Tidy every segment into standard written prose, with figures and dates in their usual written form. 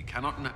cannot know.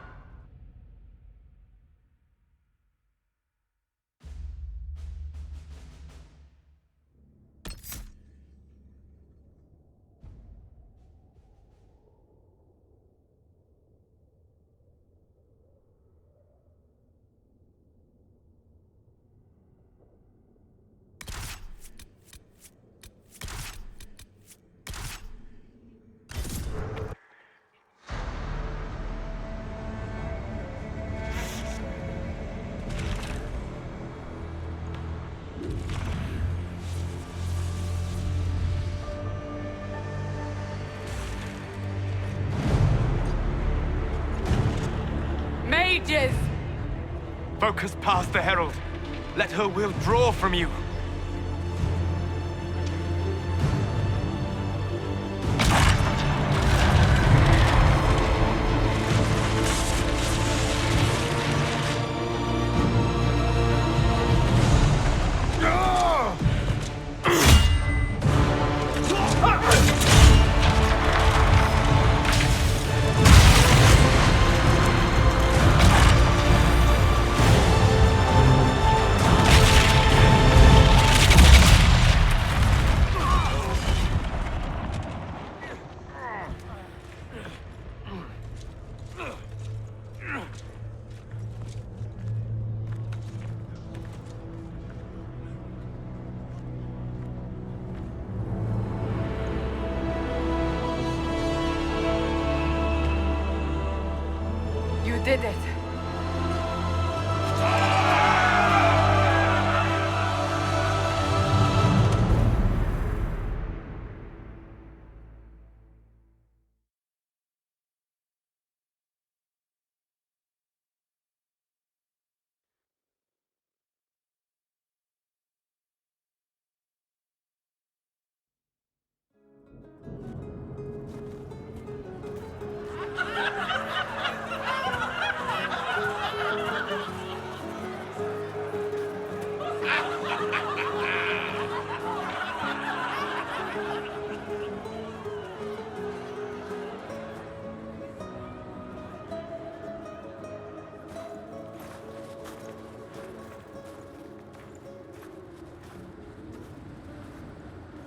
Mages! Focus past the Herald. Let her will draw from you. You did it.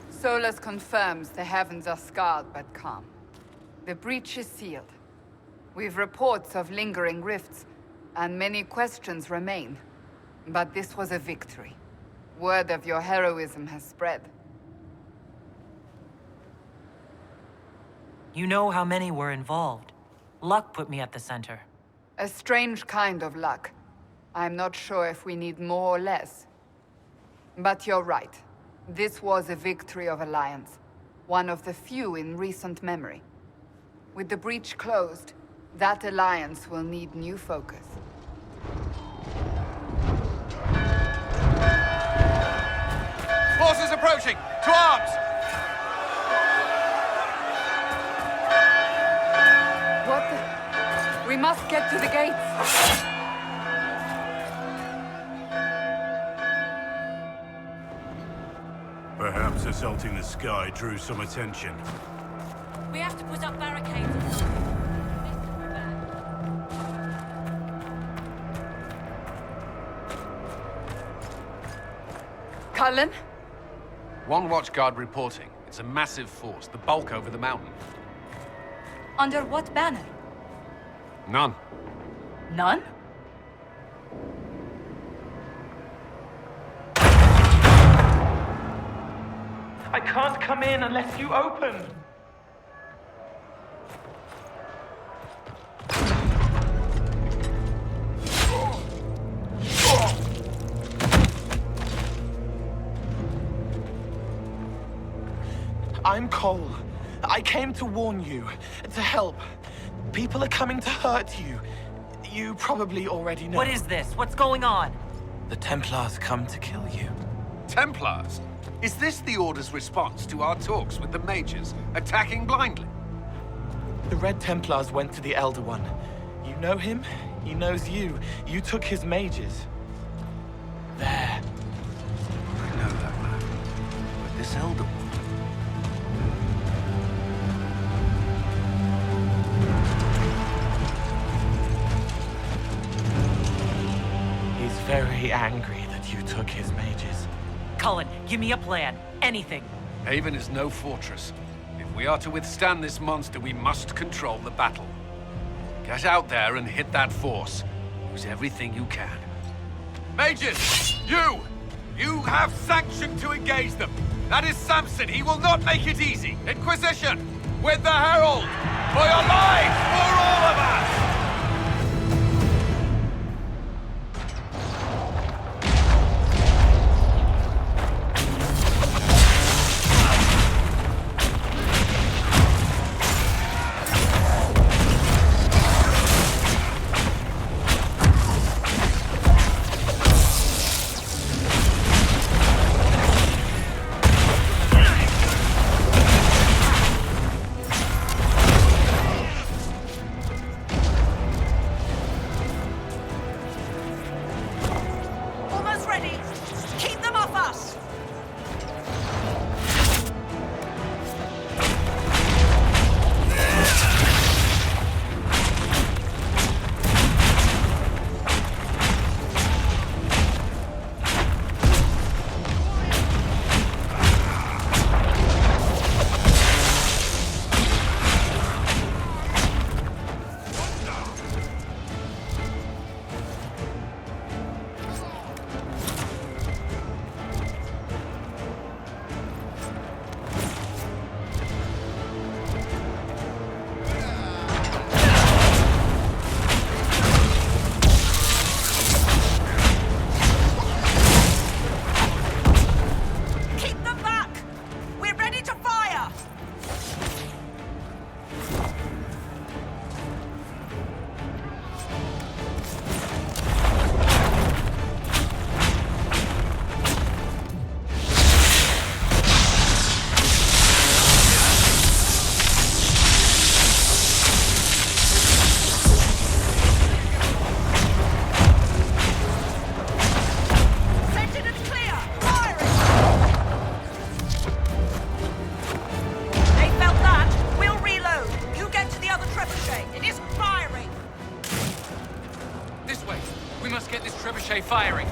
Solus confirms the heavens are scarred but calm. The breach is sealed. We've reports of lingering rifts, and many questions remain. But this was a victory. Word of your heroism has spread. You know how many were involved. Luck put me at the center. A strange kind of luck. I'm not sure if we need more or less. But you're right. This was a victory of Alliance. One of the few in recent memory. With the breach closed, that alliance will need new focus. Forces approaching! To arms! What the... We must get to the gates! Perhaps assaulting the sky drew some attention. We have to put up barricades. Cullen? One watchguard reporting. It's a massive force, the bulk over the mountain. Under what banner? None. None? I can't come in unless you open. I'm Cole. I came to warn you, to help. People are coming to hurt you. You probably already know. What is this? What's going on? The Templars come to kill you. Templars? Is this the Order's response to our talks with the mages, attacking blindly? The Red Templars went to the Elder One. You know him, he knows you. You took his mages. There. I know that man. But this Elder One... very angry that you took his mages. Cullen, give me a plan. Anything. Haven is no fortress. If we are to withstand this monster, we must control the battle. Get out there and hit that force. Use everything you can. Mages! You! You have sanction to engage them. That is Samson. He will not make it easy. Inquisition! With the Herald! For your lives! For all of us! Almost ready. Keep them off us. Keep them back. We're ready to fire. Sentinels clear. Firing. They felt that. We'll reload. You get to the other trebuchet. It isn't firing. This way. We must get this trebuchet firing.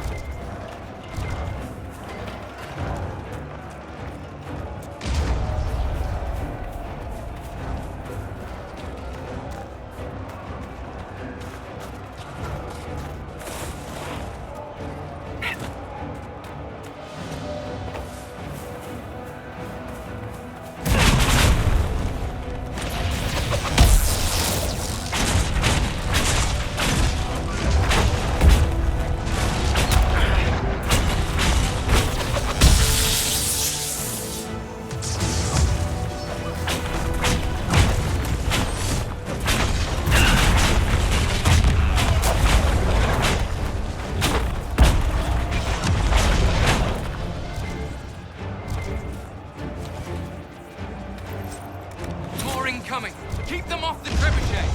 More incoming. Keep them off the trebuchet.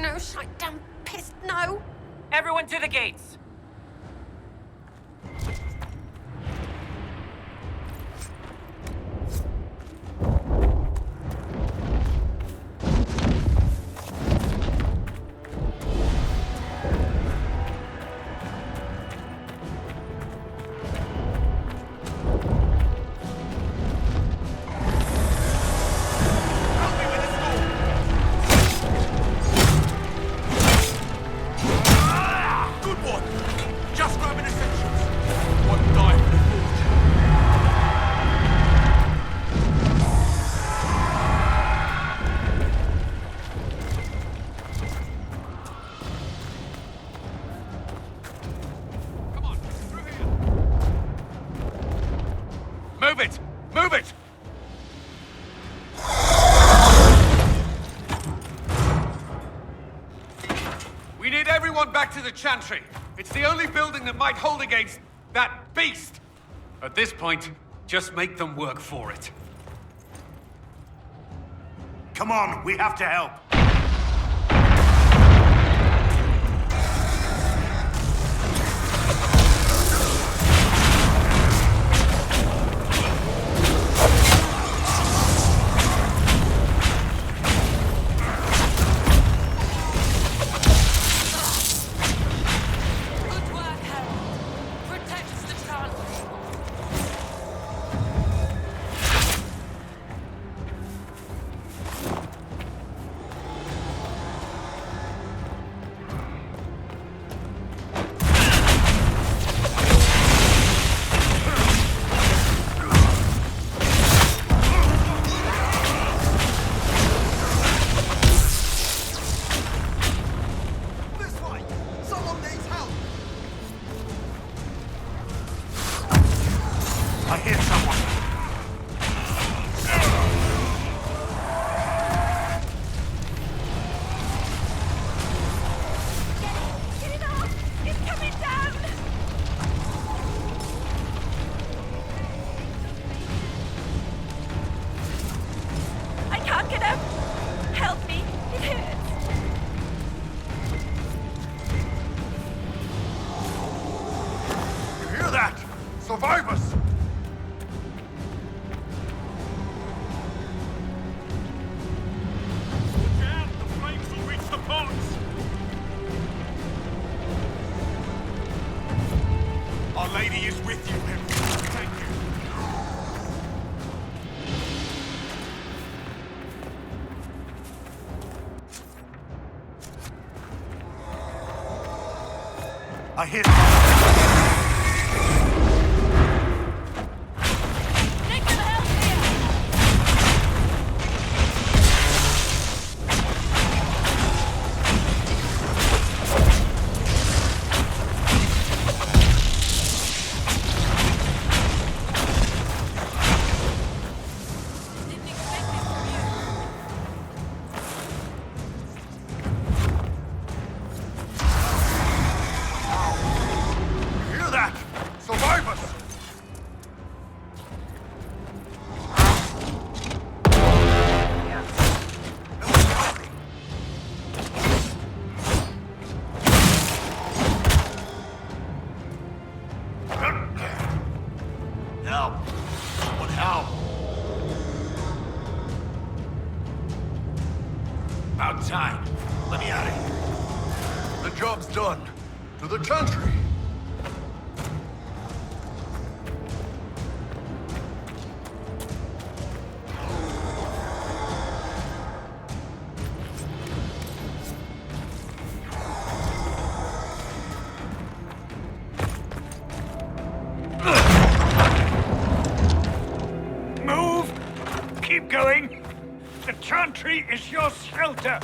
No, shite damn pissed, no. Everyone to the gates. Move it! Move it! We need everyone back to the Chantry. It's the only building that might hold against that beast. At this point, just make them work for it. Come on, we have to help. Good work, Harold. Protect the Chantry. I hear someone. Get it off! It's coming down! I can't get up! Help me! It hurts! You hear that? Survivors! Look out! The flames will reach the ponds! Our Lady is with you, Henry. Thank you. I hear Nick can help here! Didn't expect this from you. You hear that? Survivors! Help! Someone help! About time. Let me out of here. The job's done. To the Chantry. Move! Keep going! The Chantry is your shelter!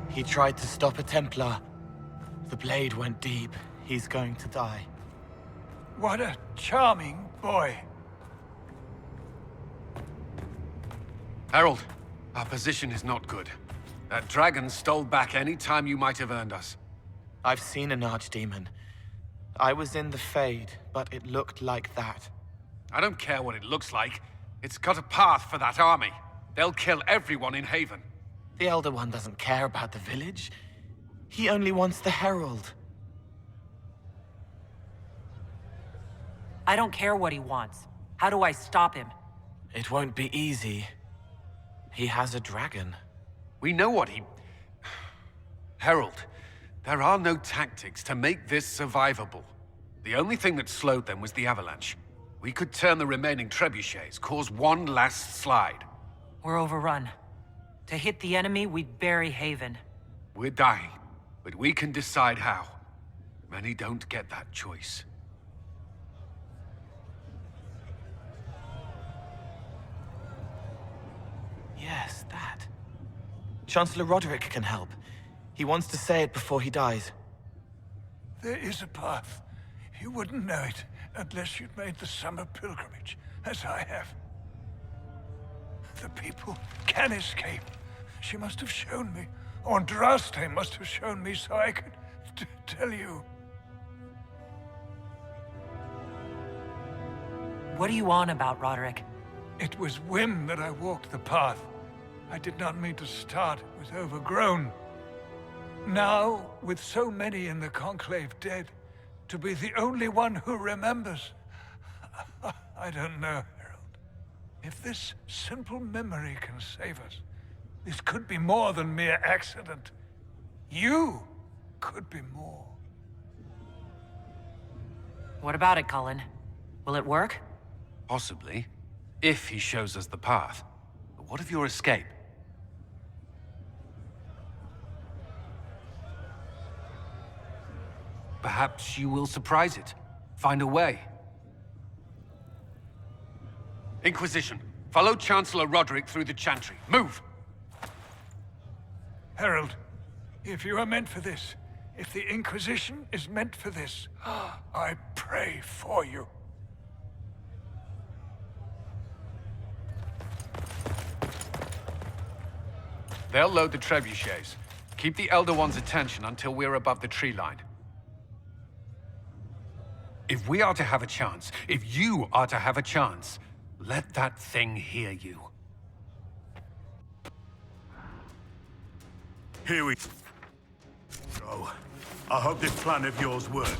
He tried to stop a Templar. The blade went deep. He's going to die. What a charming boy. Harold, our position is not good. That dragon stole back any time you might have earned us. I've seen an archdemon. I was in the Fade, but it looked like that. I don't care what it looks like. It's got a path for that army. They'll kill everyone in Haven. The Elder One doesn't care about the village. He only wants the Herald. I don't care what he wants. How do I stop him? It won't be easy. He has a dragon. We know what he... Harold, there are no tactics to make this survivable. The only thing that slowed them was the avalanche. We could turn the remaining trebuchets, cause one last slide. We're overrun. To hit the enemy, we'd bury Haven. We're dying, but we can decide how. Many don't get that choice. Yes, that. Chancellor Roderick can help. He wants to say it before he dies. There is a path. You wouldn't know it unless you'd made the summer pilgrimage, as I have. The people can escape. She must have shown me. Or Andraste must have shown me so I could tell you. What are you on about, Roderick? It was whim that I walked the path. I did not mean to start. It was overgrown. Now, with so many in the Conclave dead, to be the only one who remembers... I don't know, Herald. If this simple memory can save us, this could be more than mere accident. You could be more. What about it, Cullen? Will it work? Possibly. If he shows us the path. But what of your escape? Perhaps you will surprise it. Find a way. Inquisition, follow Chancellor Roderick through the Chantry. Move! Herald, if you are meant for this, if the Inquisition is meant for this, I pray for you. They'll load the trebuchets. Keep the Elder One's attention until we're above the tree line. If we are to have a chance, if you are to have a chance, let that thing hear you. Here we go. I hope this plan of yours works.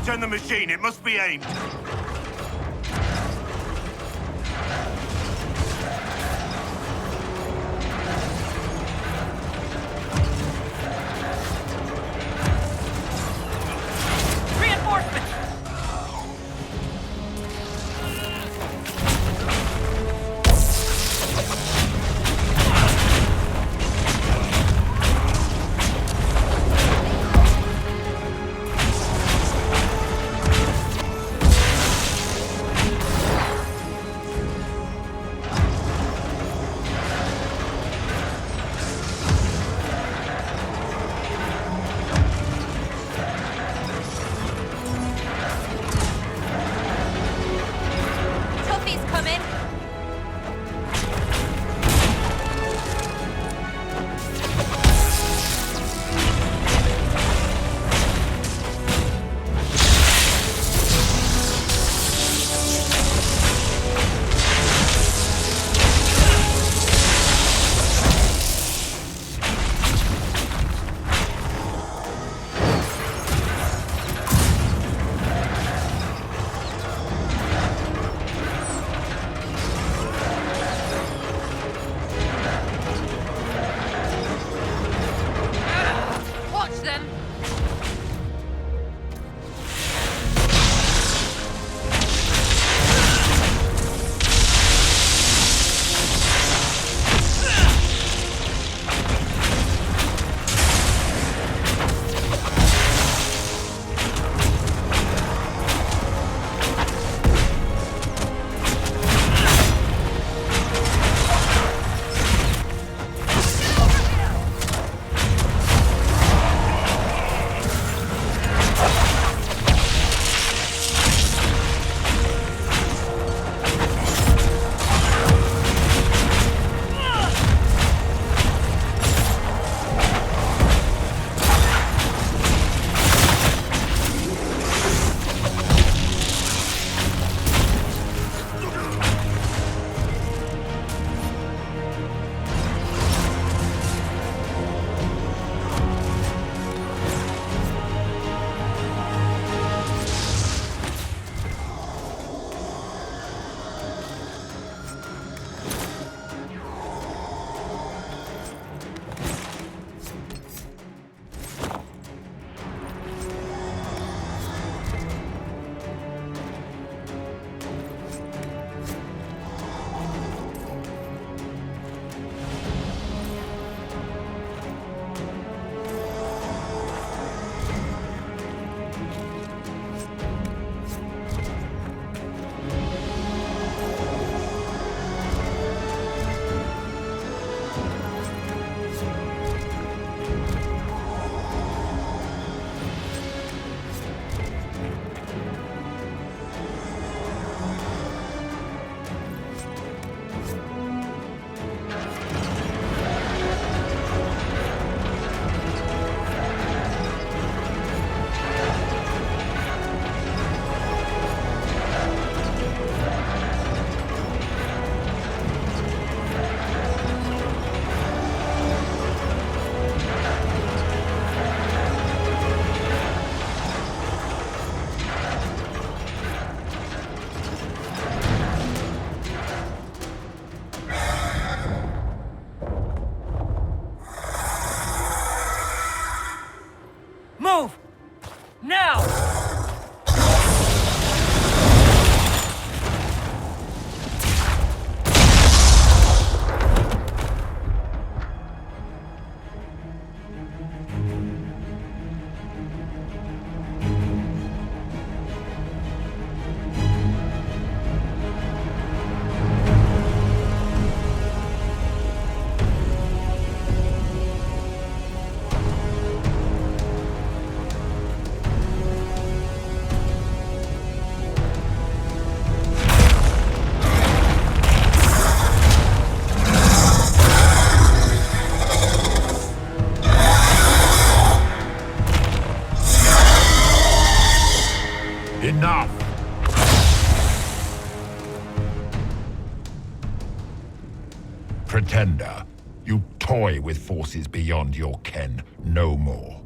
Turn the machine, it must be aimed. Reinforcements! coming! Watch them! Move! Now! Enough! Pretender, you toy with forces beyond your ken no more.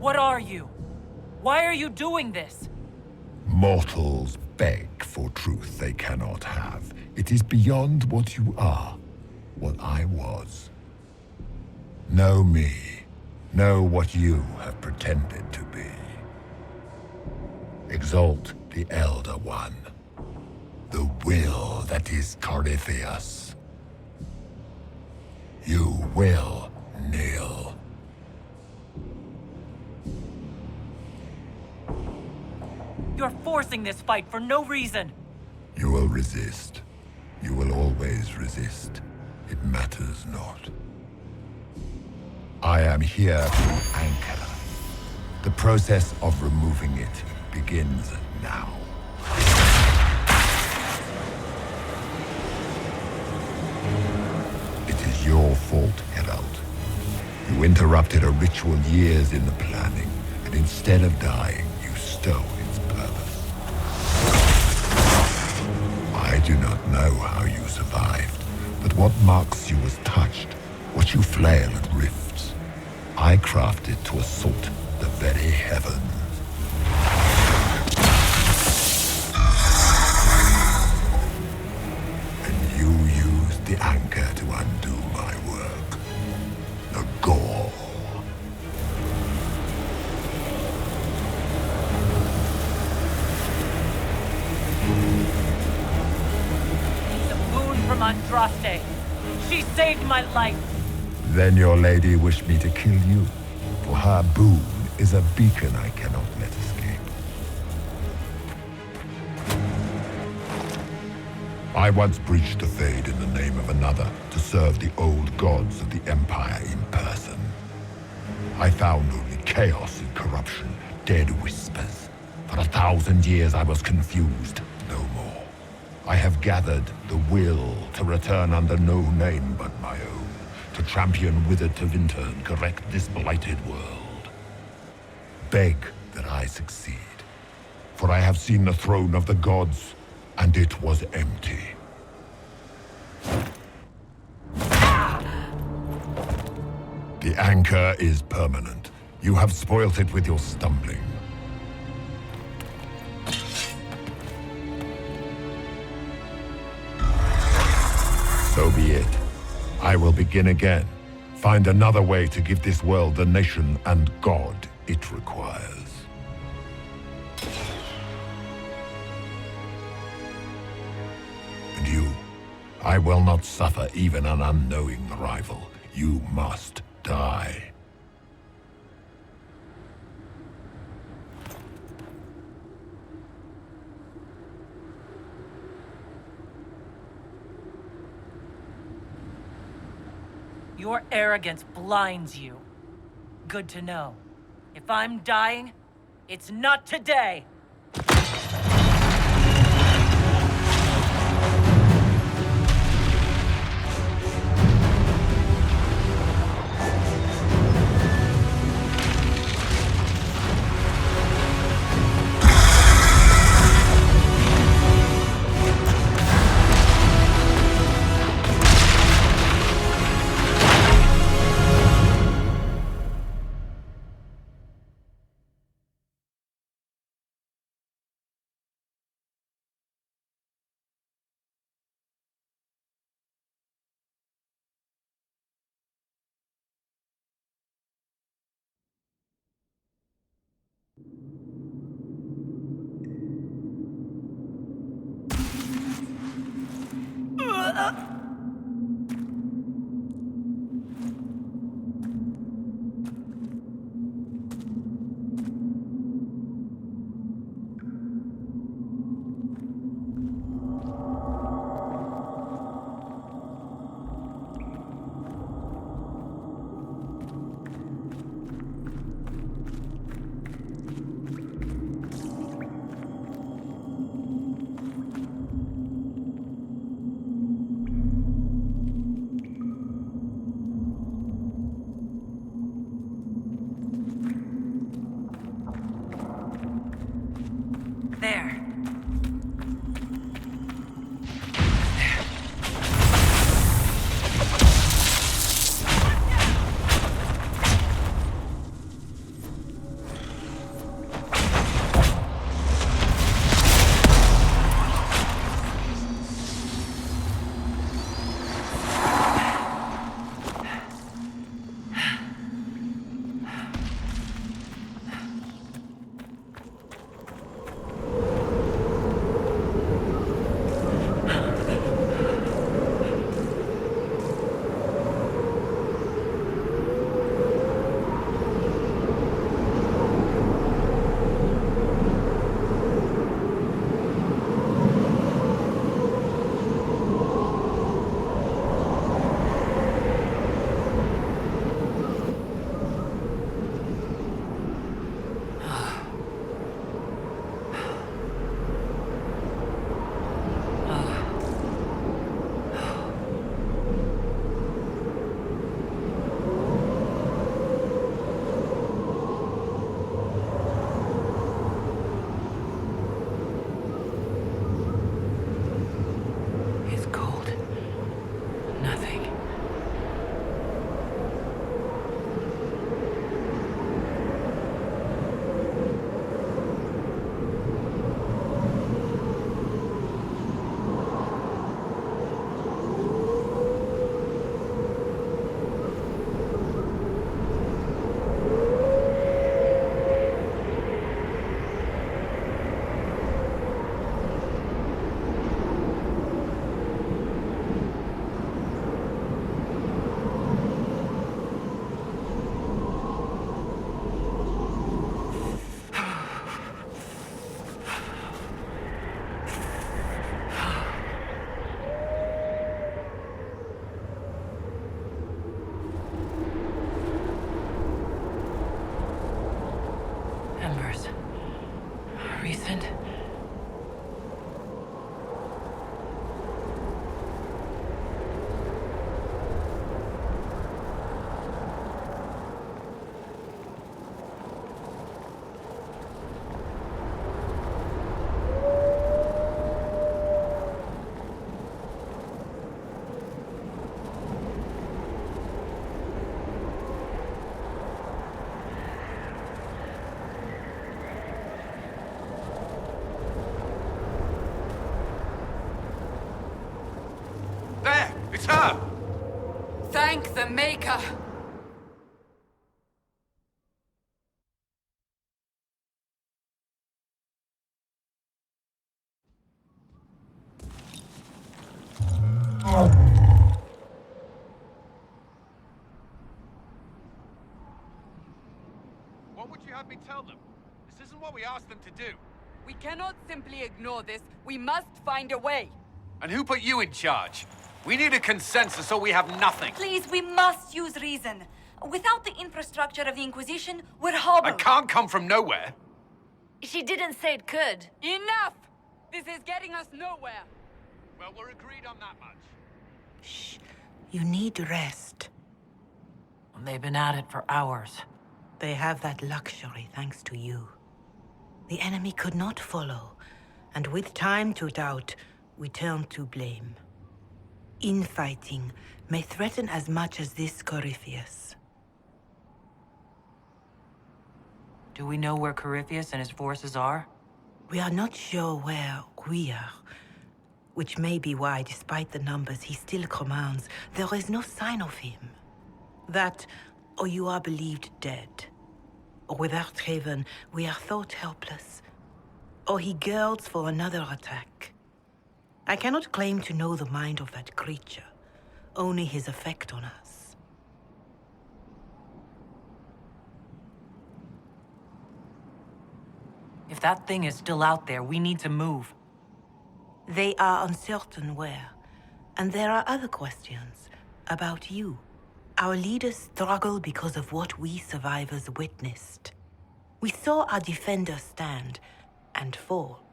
What are you? Why are you doing this? Mortals beg for truth they cannot have. It is beyond what you are, what I was. Know me. Know what you have pretended to be. Exalt the Elder One. The will that is Corypheus. You will kneel. You're forcing this fight for no reason. You will resist. You will always resist. It matters not. I am here to anchor. The process of removing it begins now. It is your fault, Herald. You interrupted a ritual years in the planning, and instead of dying, you stole its purpose. I do not know how you survived, but what marks you as touched, what you flail at rifts, I crafted to assault the very heavens. And you used the anchor to undo my work. The gall. It's a boon from Andraste. She saved my life. Then your lady wished me to kill you, for her boon is a beacon I cannot let escape. I once breached the Fade in the name of another to serve the old gods of the Empire in person. I found only chaos and corruption, dead whispers. For 1,000 years I was confused, no more. I have gathered the will to return under no name but my own, to champion withered to winter and correct this blighted world. Beg that I succeed, for I have seen the throne of the gods, and it was empty. The anchor is permanent. You have spoilt it with your stumbling. So be it. I will begin again. Find another way to give this world the nation and God it requires. And you, I will not suffer even an unknowing rival. You must die. Your arrogance blinds you. Good to know. If I'm dying, it's not today. recent. There! It's her! Thank the Maker! What would you have me tell them? This isn't what we asked them to do. We cannot simply ignore this. We must find a way. And who put you in charge? We need a consensus or we have nothing. Please, we must use reason. Without the infrastructure of the Inquisition, we're hobbled. I can't come from nowhere. She didn't say it could. Enough! This is getting us nowhere. Well, we're agreed on that much. Shh. You need rest. They've been at it for hours. They have that luxury thanks to you. The enemy could not follow, and with time to doubt, we turn to blame. Infighting may threaten as much as this Corypheus. Do we know where Corypheus and his forces are? We are not sure where we are, which may be why, despite the numbers he still commands, there is no sign of him. That, or you are believed dead. Or without Haven, we are thought helpless. Or he girds for another attack. I cannot claim to know the mind of that creature, only his effect on us. If that thing is still out there, we need to move. They are uncertain where. And there are other questions about you. Our leaders struggle because of what we survivors witnessed. We saw our defender stand and fall.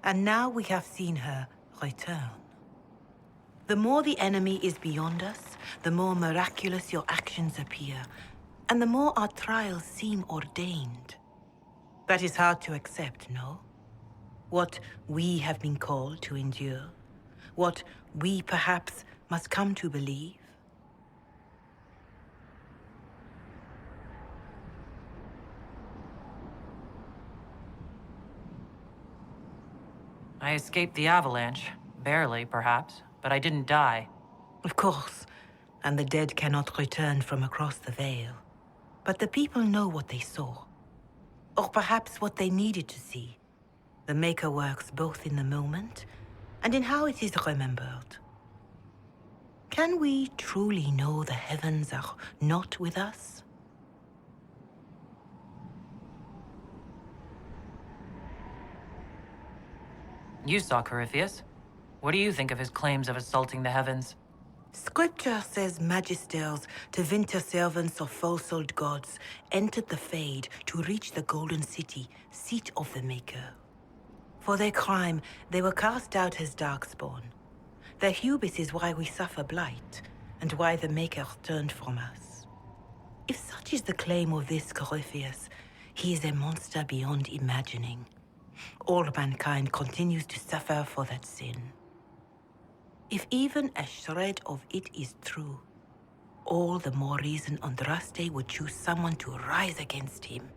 And now we have seen her return. The more the enemy is beyond us, the more miraculous your actions appear, and the more our trials seem ordained. That is hard to accept, no? What we have been called to endure, what we perhaps must come to believe. I escaped the avalanche. Barely, perhaps, but I didn't die. Of course, and the dead cannot return from across the veil. But the people know what they saw. Or perhaps what they needed to see. The Maker works both in the moment and in how it is remembered. Can we truly know the heavens are not with us? You saw Corypheus. What do you think of his claims of assaulting the heavens? Scripture says magisters, to winter servants of false-souled gods, entered the Fade to reach the Golden City, seat of the Maker. For their crime, they were cast out as darkspawn. Their hubris is why we suffer blight, and why the Maker turned from us. If such is the claim of this Corypheus, he is a monster beyond imagining. All mankind continues to suffer for that sin. If even a shred of it is true, all the more reason Andraste would choose someone to rise against him.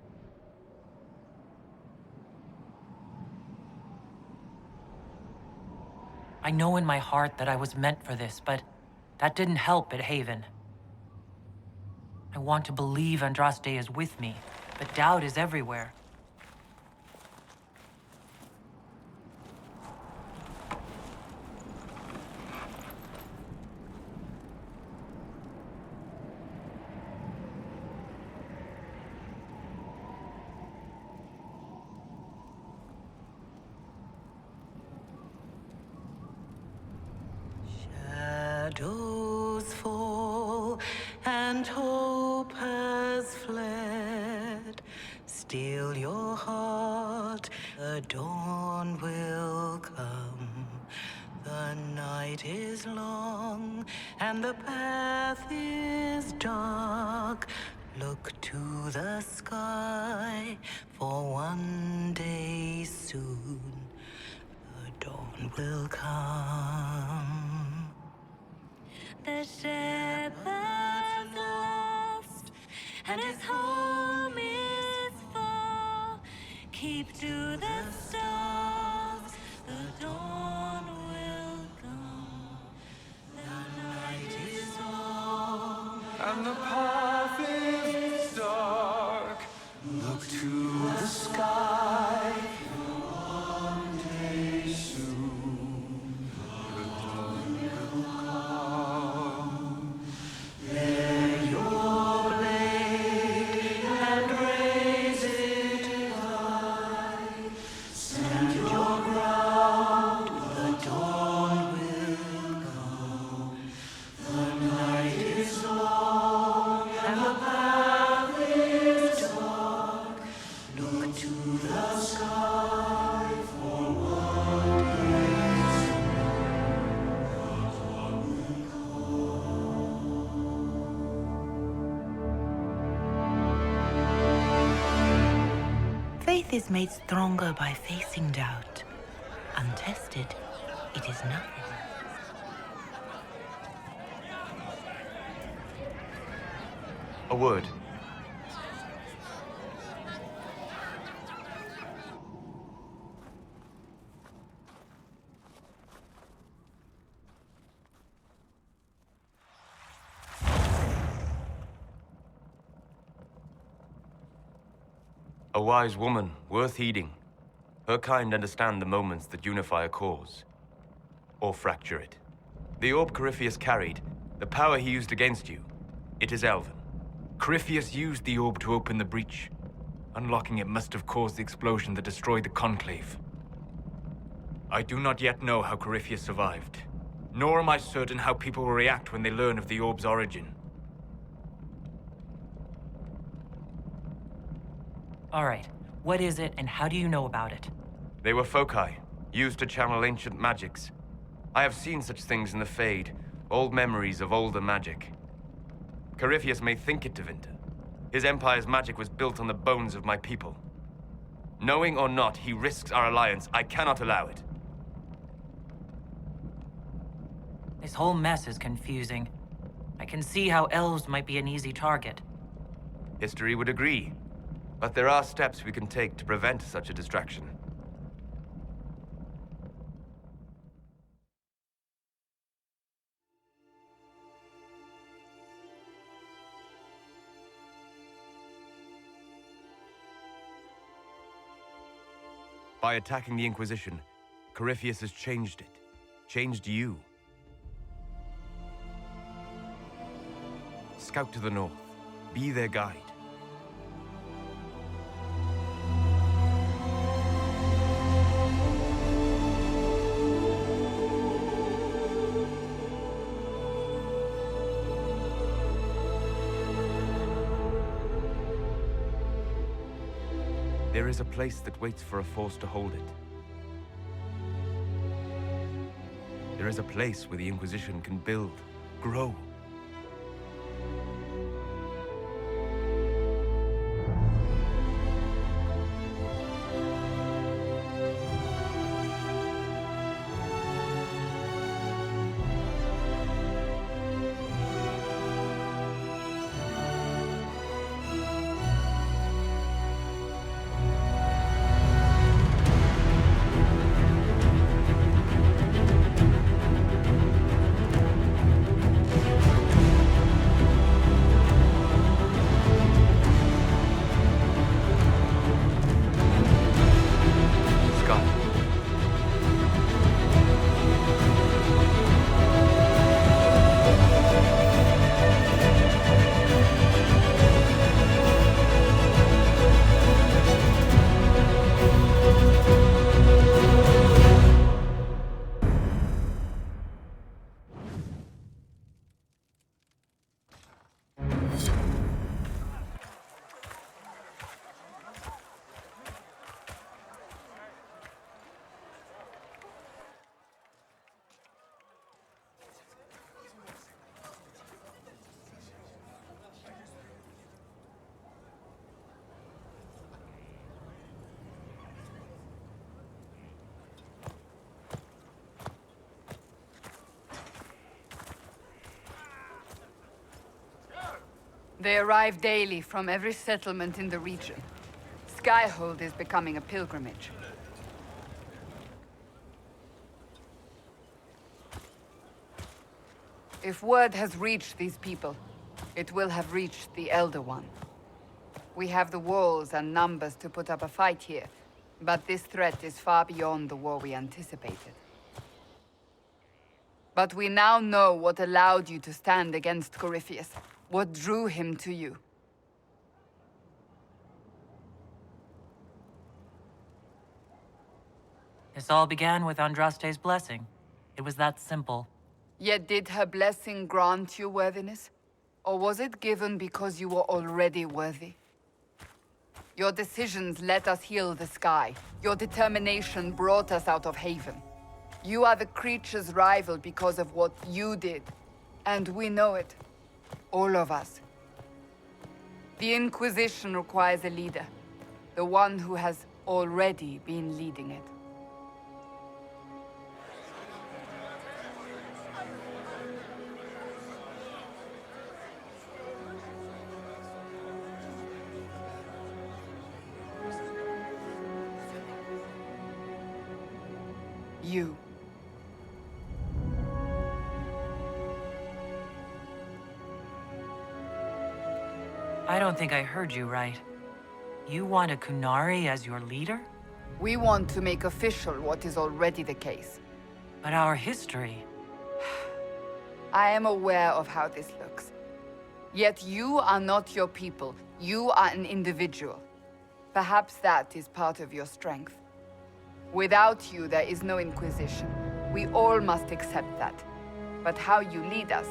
I know in my heart that I was meant for this, but that didn't help at Haven. I want to believe Andraste is with me, but doubt is everywhere. Shadows fall and hope has fled. Still The dawn will come. The night is long, and the path is dark. Look to the sky, for one day soon the dawn will come. The shepherd's lost, and his home is far. Keep to the stars, the dawn will come. The night is long, And the path is dark. Look to the sky. One day soon, the dawn will come. Bear your blade and raise it high. Stand your ground, the dawn will come. The night is long and the path is dark. Look to the sky for one day soon. Faith is made stronger by facing doubt. Untested, it is nothing. A word. A wise woman, worth heeding. Her kind understand the moments that unify a cause. Or fracture it. The orb Corypheus carried, the power he used against you, it is Elven. Corypheus used the orb to open the breach. Unlocking it must have caused the explosion that destroyed the Conclave. I do not yet know how Corypheus survived, nor am I certain how people will react when they learn of the orb's origin. All right, what is it and how do you know about it? They were foci, used to channel ancient magics. I have seen such things in the Fade, old memories of older magic. Corypheus may think it Tevinter. His empire's magic was built on the bones of my people. Knowing or not, he risks our alliance. I cannot allow it. This whole mess is confusing. I can see how elves might be an easy target. History would agree. But there are steps we can take to prevent such a distraction. By attacking the Inquisition, Corypheus has changed it. Changed you. Scout to the north. Be their guide. There is a place that waits for a force to hold it. There is a place where the Inquisition can build, grow. They arrive daily from every settlement in the region. Skyhold is becoming a pilgrimage. If word has reached these people, it will have reached the Elder One. We have the walls and numbers to put up a fight here, but this threat is far beyond the war we anticipated. But we now know what allowed you to stand against Corypheus, what drew him to you. This all began with Andraste's blessing. It was that simple. Yet did her blessing grant you worthiness? Or was it given because you were already worthy? Your decisions let us heal the sky. Your determination brought us out of Haven. You are the creature's rival because of what you did. And we know it. All of us. The Inquisition requires a leader. The one who has already been leading it. You. I don't think I heard you right. You want a Kunari as your leader? We want to make official what is already the case. But our history... I am aware of how this looks. Yet you are not your people. You are an individual. Perhaps that is part of your strength. Without you, there is no Inquisition. We all must accept that. But how you lead us,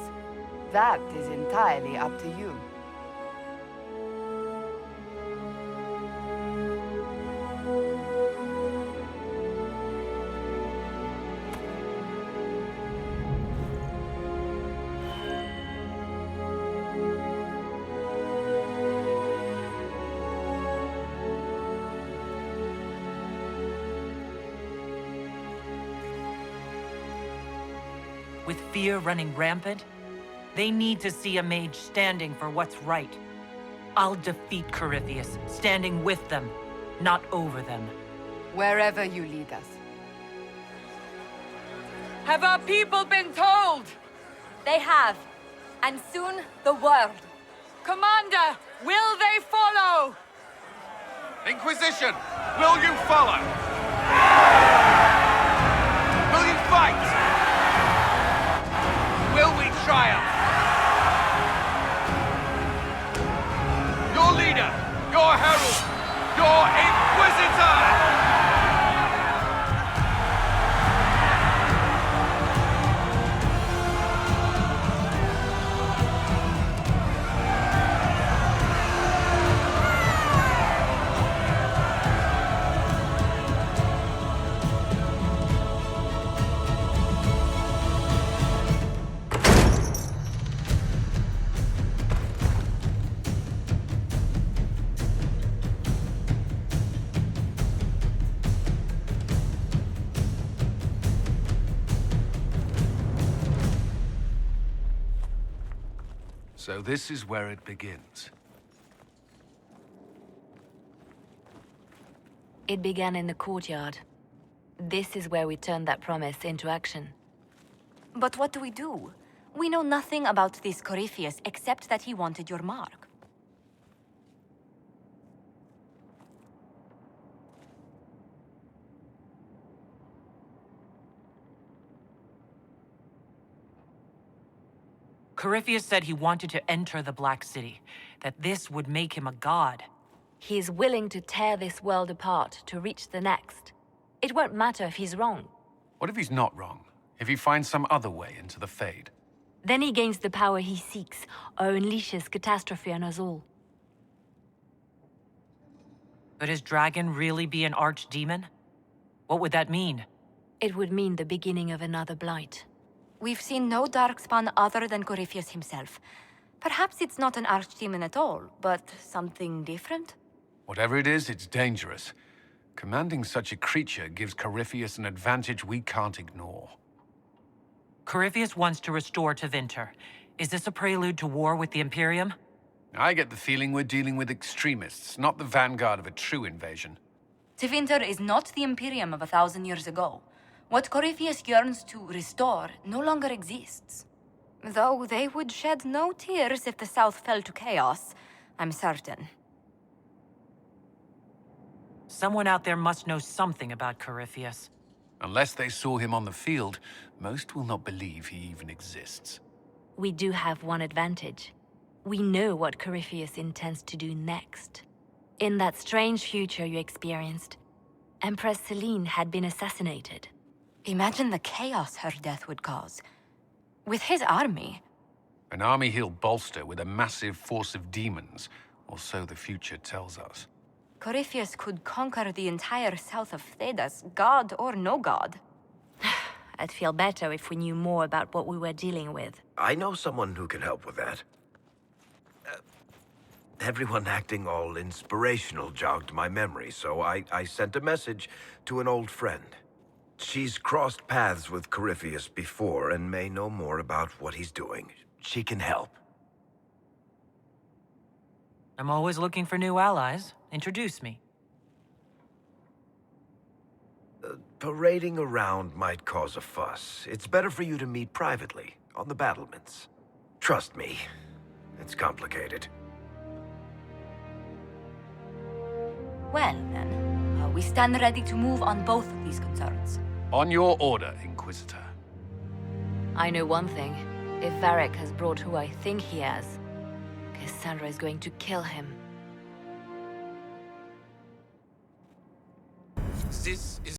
that is entirely up to you. With fear running rampant, they need to see a mage standing for what's right. I'll defeat Corypheus, standing with them, not over them. Wherever you lead us. Have our people been told? They have. And soon, the world. Commander, will they follow? Inquisition, will you follow? Will you fight? Will we triumph? Your leader, your herald, your Inquisitor! So this is where it begins. It began in the courtyard. This is where we turned that promise into action. But what do we do? We know nothing about this Corypheus except that he wanted your mark. Corypheus said he wanted to enter the Black City, that this would make him a god. He is willing to tear this world apart to reach the next. It won't matter if he's wrong. What if he's not wrong? If he finds some other way into the Fade? Then he gains the power he seeks, or unleashes catastrophe on us all. Could his dragon really be an archdemon? What would that mean? It would mean the beginning of another blight. We've seen no darkspawn other than Corypheus himself. Perhaps it's not an archdemon at all, but something different? Whatever it is, it's dangerous. Commanding such a creature gives Corypheus an advantage we can't ignore. Corypheus wants to restore Tevinter. Is this a prelude to war with the Imperium? I get the feeling we're dealing with extremists, not the vanguard of a true invasion. Tevinter is not the Imperium of 1,000 years ago. What Corypheus yearns to restore no longer exists. Though they would shed no tears if the South fell to chaos, I'm certain. Someone out there must know something about Corypheus. Unless they saw him on the field, most will not believe he even exists. We do have one advantage. We know what Corypheus intends to do next. In that strange future you experienced, Empress Celine had been assassinated. Imagine the chaos her death would cause. With his army. An army he'll bolster with a massive force of demons, or so the future tells us. Corypheus could conquer the entire south of Thedas, god or no god. I'd feel better if we knew more about what we were dealing with. I know someone who can help with that. Everyone acting all inspirational jogged my memory, so I sent a message to an old friend. She's crossed paths with Corypheus before and may know more about what he's doing. She can help. I'm always looking for new allies. Introduce me. Parading around might cause a fuss. It's better for you to meet privately, on the battlements. Trust me, it's complicated. Well, then, we stand ready to move on both of these concerns. On your order, Inquisitor. I know one thing. If Varric has brought who I think he has, Cassandra is going to kill him. This is